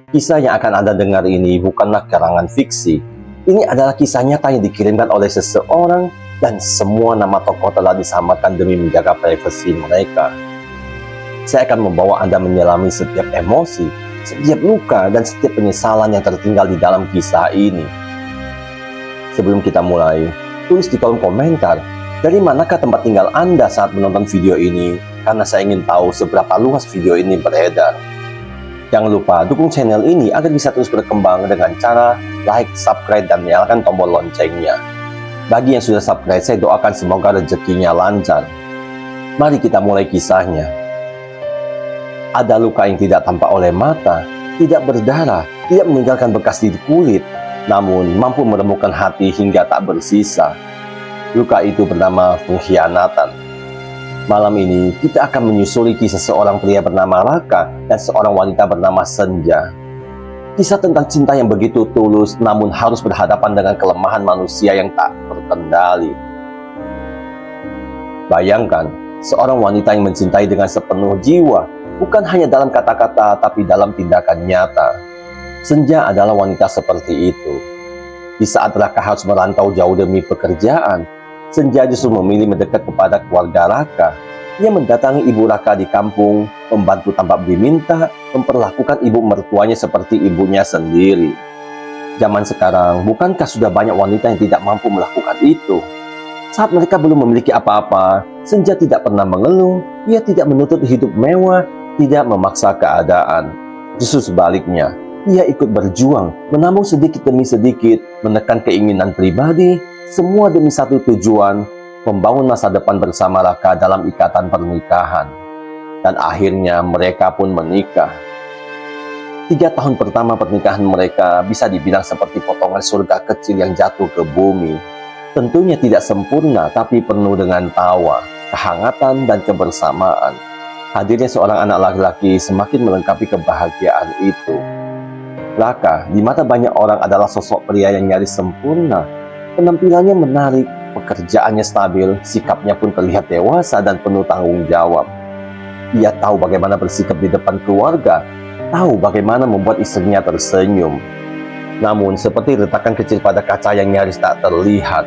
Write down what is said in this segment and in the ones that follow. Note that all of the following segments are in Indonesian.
Kisah yang akan Anda dengar ini bukanlah karangan fiksi. Ini adalah kisah nyata yang dikirimkan oleh seseorang dan semua nama tokoh telah disamakan demi menjaga privasi mereka. Saya akan membawa Anda menyelami setiap emosi, setiap luka, dan setiap penyesalan yang tertinggal di dalam kisah ini. Sebelum kita mulai, tulis di kolom komentar, dari manakah tempat tinggal Anda saat menonton video ini, karena saya ingin tahu seberapa luas video ini beredar. Jangan lupa dukung channel ini agar bisa terus berkembang dengan cara like, subscribe, dan nyalakan tombol loncengnya. Bagi yang sudah subscribe, saya doakan semoga rezekinya lancar. Mari kita mulai kisahnya. Ada luka yang tidak tampak oleh mata, tidak berdarah, tidak meninggalkan bekas di kulit, namun mampu meremukkan hati hingga tak bersisa. Luka itu bernama pengkhianatan. Malam ini, kita akan menyusuri kisah seorang pria bernama Raka dan seorang wanita bernama Senja. Kisah tentang cinta yang begitu tulus, namun harus berhadapan dengan kelemahan manusia yang tak terkendali. Bayangkan, seorang wanita yang mencintai dengan sepenuh jiwa, bukan hanya dalam kata-kata, tapi dalam tindakan nyata. Senja adalah wanita seperti itu. Di saat Raka harus merantau jauh demi pekerjaan, Senja justru memilih mendekat kepada keluarga Raka. Ia mendatangi ibu Raka di kampung, membantu tanpa diminta, memperlakukan ibu mertuanya seperti ibunya sendiri. Zaman sekarang, bukankah sudah banyak wanita yang tidak mampu melakukan itu? Saat mereka belum memiliki apa-apa, Senja tidak pernah mengeluh, ia tidak menuntut hidup mewah, tidak memaksa keadaan. Justru sebaliknya, ia ikut berjuang, menabung sedikit demi sedikit, menekan keinginan pribadi, semua demi satu tujuan, membangun masa depan bersama Raka dalam ikatan pernikahan. Dan akhirnya mereka pun menikah. 3 tahun pertama pernikahan mereka bisa dibilang seperti potongan surga kecil yang jatuh ke bumi. Tentunya tidak sempurna, tapi penuh dengan tawa, kehangatan, dan kebersamaan. Hadirnya seorang anak laki-laki semakin melengkapi kebahagiaan itu. Raka, di mata banyak orang adalah sosok pria yang nyaris sempurna. Penampilannya menarik, pekerjaannya stabil, sikapnya pun terlihat dewasa dan penuh tanggung jawab. Ia tahu bagaimana bersikap di depan keluarga, tahu bagaimana membuat istrinya tersenyum. Namun, seperti retakan kecil pada kaca yang nyaris tak terlihat,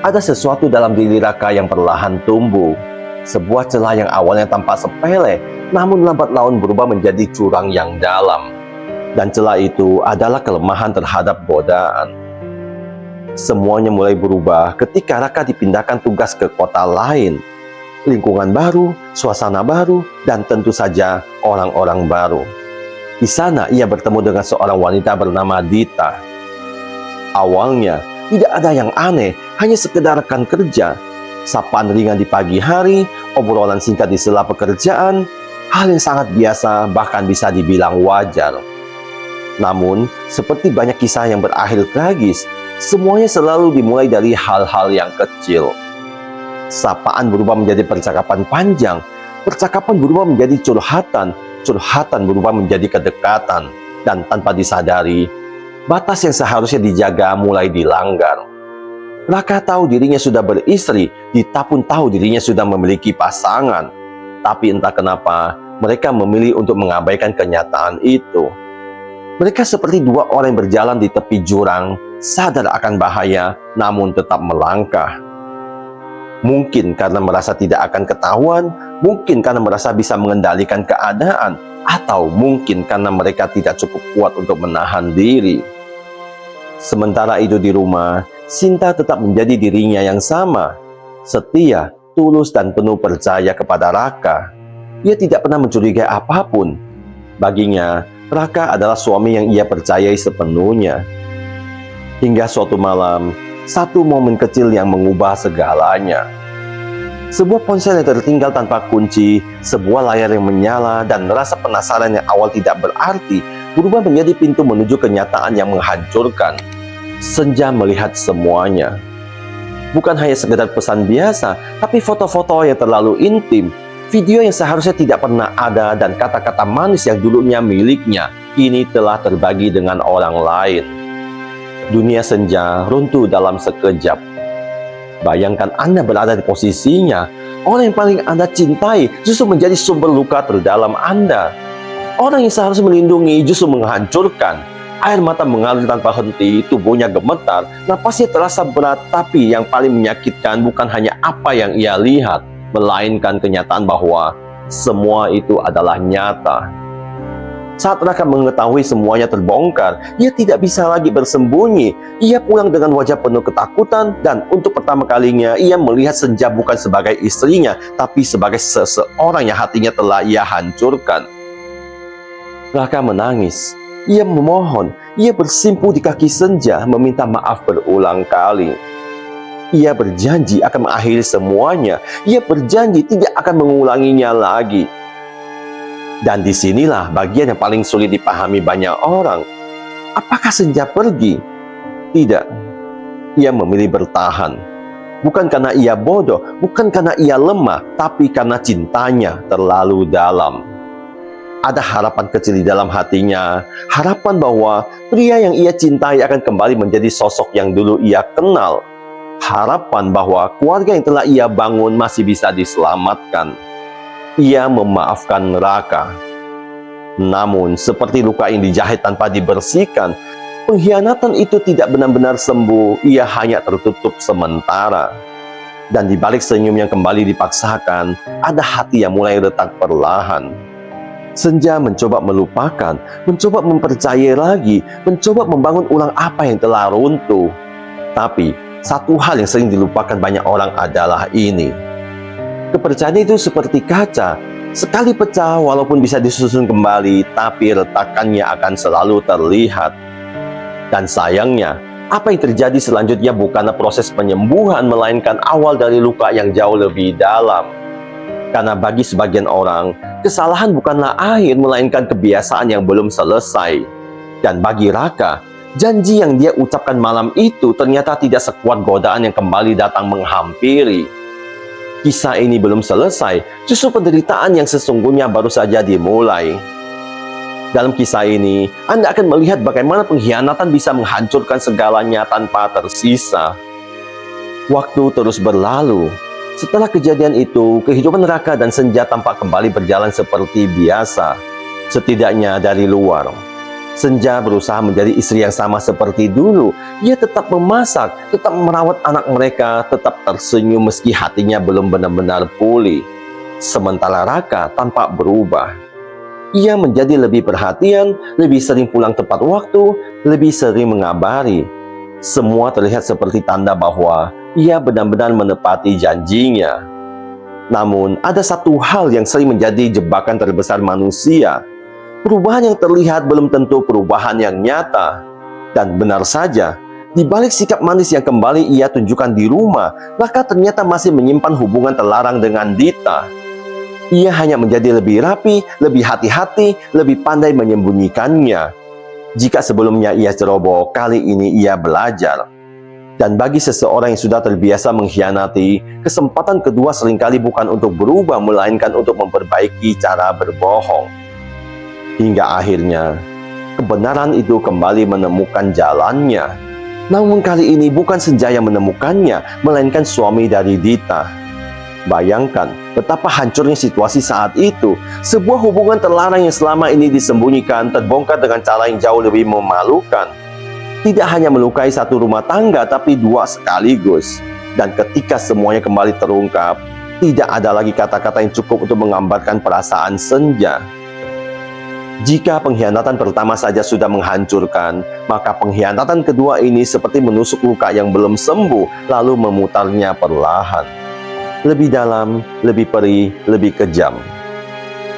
ada sesuatu dalam diri Raka yang perlahan tumbuh. Sebuah celah yang awalnya tampak sepele, namun lambat laun berubah menjadi jurang yang dalam. Dan celah itu adalah kelemahan terhadap godaan. Semuanya mulai berubah ketika Raka dipindahkan tugas ke kota lain. Lingkungan baru, suasana baru, dan tentu saja orang-orang baru. Di sana ia bertemu dengan seorang wanita bernama Dita. Awalnya tidak ada yang aneh, hanya sekedar rekan kerja. Sapaan ringan di pagi hari, obrolan singkat di sela pekerjaan, hal yang sangat biasa bahkan bisa dibilang wajar. Namun, seperti banyak kisah yang berakhir tragis, semuanya selalu dimulai dari hal-hal yang kecil. Sapaan berubah menjadi percakapan panjang, percakapan berubah menjadi curhatan, curhatan berubah menjadi kedekatan, dan tanpa disadari, batas yang seharusnya dijaga mulai dilanggar. Raka tahu dirinya sudah beristri, Dita pun tahu dirinya sudah memiliki pasangan. Tapi entah kenapa, mereka memilih untuk mengabaikan kenyataan itu. Mereka seperti 2 orang yang berjalan di tepi jurang, sadar akan bahaya, namun tetap melangkah. Mungkin karena merasa tidak akan ketahuan, mungkin karena merasa bisa mengendalikan keadaan, atau mungkin karena mereka tidak cukup kuat untuk menahan diri. Sementara itu di rumah, Sinta tetap menjadi dirinya yang sama, setia, tulus, dan penuh percaya kepada Raka. Ia tidak pernah mencurigai apapun. Baginya, Raka adalah suami yang ia percayai sepenuhnya. Hingga suatu malam, satu momen kecil yang mengubah segalanya. Sebuah ponsel yang tertinggal tanpa kunci, sebuah layar yang menyala, dan rasa penasaran yang awal tidak berarti berubah menjadi pintu menuju kenyataan yang menghancurkan. Senja melihat semuanya. Bukan hanya sekedar pesan biasa, tapi foto-foto yang terlalu intim, video yang seharusnya tidak pernah ada, dan kata-kata manis yang dulunya miliknya, kini telah terbagi dengan orang lain. Dunia Senja runtuh dalam sekejap. Bayangkan Anda berada di posisinya, orang yang paling Anda cintai justru menjadi sumber luka terdalam Anda. Orang yang seharusnya melindungi justru menghancurkan. Air mata mengalir tanpa henti, tubuhnya gemetar, napasnya terasa berat, tapi yang paling menyakitkan bukan hanya apa yang ia lihat, melainkan kenyataan bahwa semua itu adalah nyata. Saat Raka mengetahui semuanya terbongkar, ia tidak bisa lagi bersembunyi. Ia pulang dengan wajah penuh ketakutan, dan untuk pertama kalinya ia melihat Senja bukan sebagai istrinya, tapi sebagai seseorang yang hatinya telah ia hancurkan. Raka menangis. Ia memohon, ia bersimpuh di kaki Senja, meminta maaf berulang kali. Ia berjanji akan mengakhiri semuanya. Ia berjanji tidak akan mengulanginya lagi. Dan disinilah bagian yang paling sulit dipahami banyak orang. Apakah Senja pergi? Tidak. Ia memilih bertahan. Bukan karena ia bodoh, bukan karena ia lemah, tapi karena cintanya terlalu dalam. Ada harapan kecil di dalam hatinya, harapan bahwa pria yang ia cintai akan kembali menjadi sosok yang dulu ia kenal. Harapan bahwa keluarga yang telah ia bangun masih bisa diselamatkan. Ia memaafkan Raka. Namun, seperti luka yang dijahit tanpa dibersihkan, pengkhianatan itu tidak benar-benar sembuh, ia hanya tertutup sementara. Dan di balik senyum yang kembali dipaksakan, ada hati yang mulai retak perlahan. Senja mencoba melupakan, mencoba mempercayai lagi, mencoba membangun ulang apa yang telah runtuh. Tapi, satu hal yang sering dilupakan banyak orang adalah ini. Kepercayaan itu seperti kaca. Sekali pecah, walaupun bisa disusun kembali, tapi retakannya akan selalu terlihat. Dan sayangnya, apa yang terjadi selanjutnya bukanlah proses penyembuhan, melainkan awal dari luka yang jauh lebih dalam. Karena bagi sebagian orang, kesalahan bukanlah akhir, melainkan kebiasaan yang belum selesai. Dan bagi Raka, janji yang dia ucapkan malam itu ternyata tidak sekuat godaan yang kembali datang menghampiri. Kisah ini belum selesai, justru penderitaan yang sesungguhnya baru saja dimulai. Dalam kisah ini, Anda akan melihat bagaimana pengkhianatan bisa menghancurkan segalanya tanpa tersisa. Waktu terus berlalu. Setelah kejadian itu, kehidupan Raka dan Senja tampak kembali berjalan seperti biasa. Setidaknya dari luar. Senja berusaha menjadi istri yang sama seperti dulu. Ia tetap memasak, tetap merawat anak mereka, tetap tersenyum meski hatinya belum benar-benar pulih. Sementara Raka tampak berubah. Ia menjadi lebih perhatian, lebih sering pulang tepat waktu, lebih sering mengabari. Semua terlihat seperti tanda bahwa ia benar-benar menepati janjinya. Namun, ada satu hal yang sering menjadi jebakan terbesar manusia. Perubahan yang terlihat belum tentu perubahan yang nyata. Dan benar saja, di balik sikap manis yang kembali ia tunjukkan di rumah, Raka ternyata masih menyimpan hubungan terlarang dengan Dita. Ia hanya menjadi lebih rapi, lebih hati-hati, lebih pandai menyembunyikannya. Jika sebelumnya ia ceroboh, kali ini ia belajar. Dan bagi seseorang yang sudah terbiasa mengkhianati, kesempatan kedua seringkali bukan untuk berubah, melainkan untuk memperbaiki cara berbohong. Hingga akhirnya, kebenaran itu kembali menemukan jalannya. Namun kali ini bukan Senja yang menemukannya, melainkan suami dari Dita. Bayangkan betapa hancurnya situasi saat itu. Sebuah hubungan terlarang yang selama ini disembunyikan terbongkar dengan cara yang jauh lebih memalukan. Tidak hanya melukai satu rumah tangga, tapi dua sekaligus. Dan ketika semuanya kembali terungkap, tidak ada lagi kata-kata yang cukup untuk menggambarkan perasaan Senja. Jika pengkhianatan pertama saja sudah menghancurkan, maka pengkhianatan kedua ini seperti menusuk luka yang belum sembuh, lalu memutarnya perlahan. Lebih dalam, lebih perih, lebih kejam.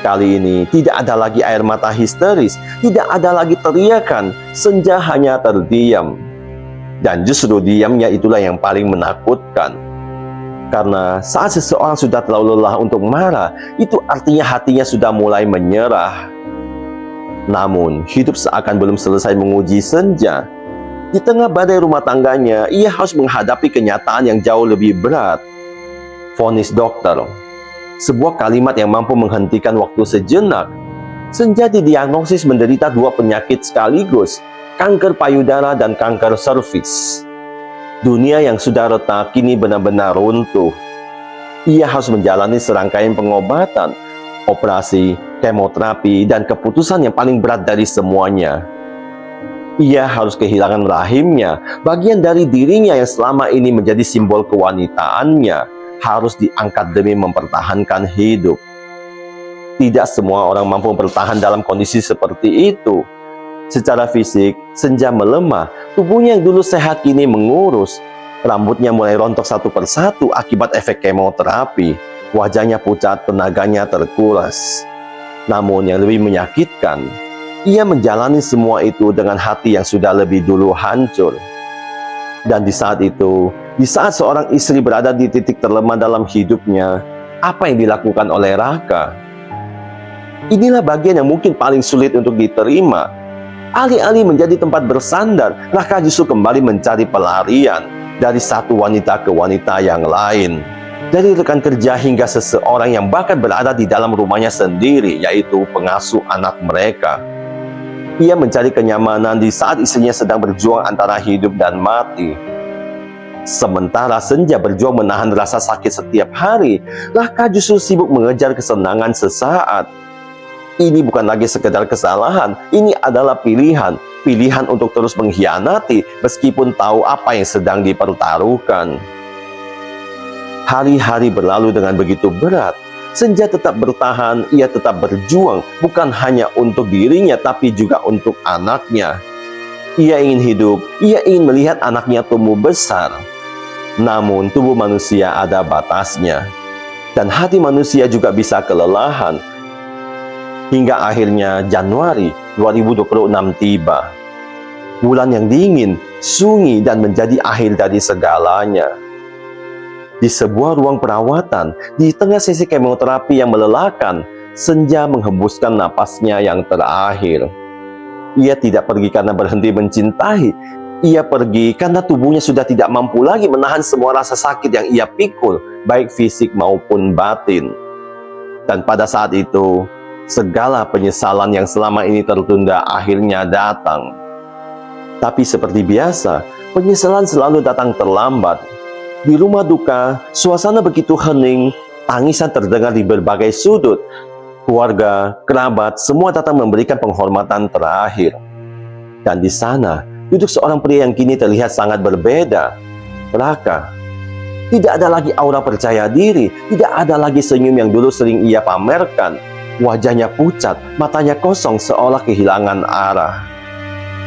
Kali ini tidak ada lagi air mata histeris, tidak ada lagi teriakan, Senja hanya terdiam. Dan justru diamnya itulah yang paling menakutkan. Karena saat seseorang sudah terlalu lelah untuk marah, itu artinya hatinya sudah mulai menyerah. Namun, hidup seakan belum selesai menguji Senja. Di tengah badai rumah tangganya, ia harus menghadapi kenyataan yang jauh lebih berat. Vonis dokter, sebuah kalimat yang mampu menghentikan waktu sejenak. Senja didiagnosis menderita dua penyakit sekaligus, kanker payudara dan kanker serviks. Dunia yang sudah retak kini benar-benar runtuh. Ia harus menjalani serangkaian pengobatan, operasi, kemoterapi, dan keputusan yang paling berat dari semuanya. Ia harus kehilangan rahimnya, bagian dari dirinya yang selama ini menjadi simbol kewanitaannya, harus diangkat demi mempertahankan hidup. Tidak semua orang mampu bertahan dalam kondisi seperti itu. Secara fisik, Senja melemah, tubuhnya yang dulu sehat kini mengurus. Rambutnya mulai rontok satu persatu akibat efek kemoterapi. Wajahnya pucat, tenaganya terkuras. Namun yang lebih menyakitkan, ia menjalani semua itu dengan hati yang sudah lebih dulu hancur. Dan di saat itu, di saat seorang istri berada di titik terlemah dalam hidupnya, apa yang dilakukan oleh Raka? Inilah bagian yang mungkin paling sulit untuk diterima. Alih-alih menjadi tempat bersandar, Raka justru kembali mencari pelarian dari satu wanita ke wanita yang lain. Dari rekan kerja hingga seseorang yang bahkan berada di dalam rumahnya sendiri, yaitu pengasuh anak mereka. Ia mencari kenyamanan di saat istrinya sedang berjuang antara hidup dan mati. Sementara Senja berjuang menahan rasa sakit setiap hari, Raka justru sibuk mengejar kesenangan sesaat. Ini bukan lagi sekedar kesalahan, ini adalah pilihan. Pilihan untuk terus mengkhianati meskipun tahu apa yang sedang dipertaruhkan. Hari-hari berlalu dengan begitu berat. Senja tetap bertahan, ia tetap berjuang, bukan hanya untuk dirinya, tapi juga untuk anaknya. Ia ingin hidup, ia ingin melihat anaknya tumbuh besar. Namun, tubuh manusia ada batasnya. Dan hati manusia juga bisa kelelahan. Hingga akhirnya Januari 2026 tiba. Bulan yang dingin, sunyi, dan menjadi akhir dari segalanya. Di sebuah ruang perawatan, di tengah sesi kemoterapi yang melelahkan, Senja menghembuskan napasnya yang terakhir. Ia tidak pergi karena berhenti mencintai. Ia pergi karena tubuhnya sudah tidak mampu lagi menahan semua rasa sakit yang ia pikul, baik fisik maupun batin. Dan pada saat itu, segala penyesalan yang selama ini tertunda akhirnya datang. Tapi seperti biasa, penyesalan selalu datang terlambat. Di rumah duka, suasana begitu hening, tangisan terdengar di berbagai sudut. Keluarga, kerabat, semua datang memberikan penghormatan terakhir. Dan di sana, duduk seorang pria yang kini terlihat sangat berbeda. Raka. Tidak ada lagi aura percaya diri, tidak ada lagi senyum yang dulu sering ia pamerkan. Wajahnya pucat, matanya kosong seolah kehilangan arah.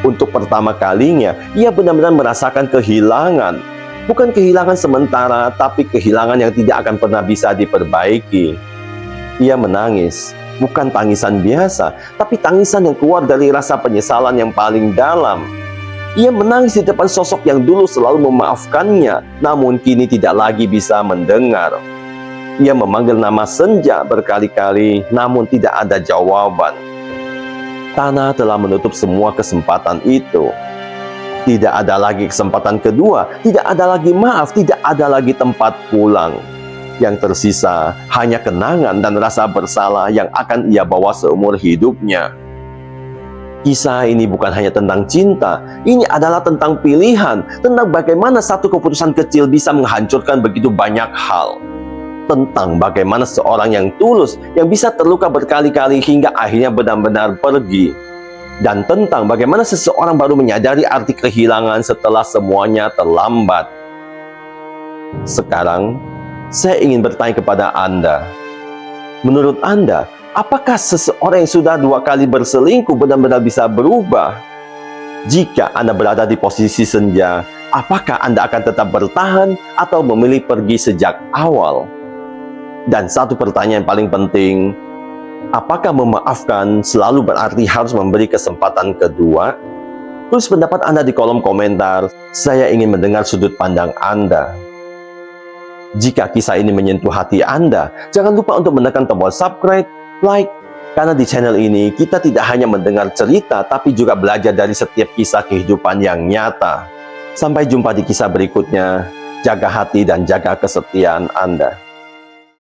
Untuk pertama kalinya, ia benar-benar merasakan kehilangan. Bukan kehilangan sementara, tapi kehilangan yang tidak akan pernah bisa diperbaiki. Ia menangis, bukan tangisan biasa, tapi tangisan yang keluar dari rasa penyesalan yang paling dalam. Ia menangis di depan sosok yang dulu selalu memaafkannya, namun kini tidak lagi bisa mendengar. Ia memanggil nama Senja berkali-kali, namun tidak ada jawaban. Tanah telah menutup semua kesempatan itu. Tidak ada lagi kesempatan kedua, tidak ada lagi maaf, tidak ada lagi tempat pulang. Yang tersisa hanya kenangan dan rasa bersalah yang akan ia bawa seumur hidupnya. Kisah ini bukan hanya tentang cinta, ini adalah tentang pilihan, tentang bagaimana satu keputusan kecil bisa menghancurkan begitu banyak hal. Tentang bagaimana seorang yang tulus, yang bisa terluka berkali-kali hingga akhirnya benar-benar pergi. Dan tentang bagaimana seseorang baru menyadari arti kehilangan setelah semuanya terlambat. Sekarang, saya ingin bertanya kepada Anda. Menurut Anda, apakah seseorang yang sudah 2 kali berselingkuh benar-benar bisa berubah? Jika Anda berada di posisi Senja, apakah Anda akan tetap bertahan atau memilih pergi sejak awal? Dan satu pertanyaan paling penting, apakah memaafkan selalu berarti harus memberi kesempatan kedua? Tulis pendapat Anda di kolom komentar. Saya ingin mendengar sudut pandang Anda. Jika kisah ini menyentuh hati Anda, jangan lupa untuk menekan tombol subscribe, like, karena di channel ini kita tidak hanya mendengar cerita, tapi juga belajar dari setiap kisah kehidupan yang nyata. Sampai jumpa di kisah berikutnya. Jaga hati dan jaga kesetiaan Anda.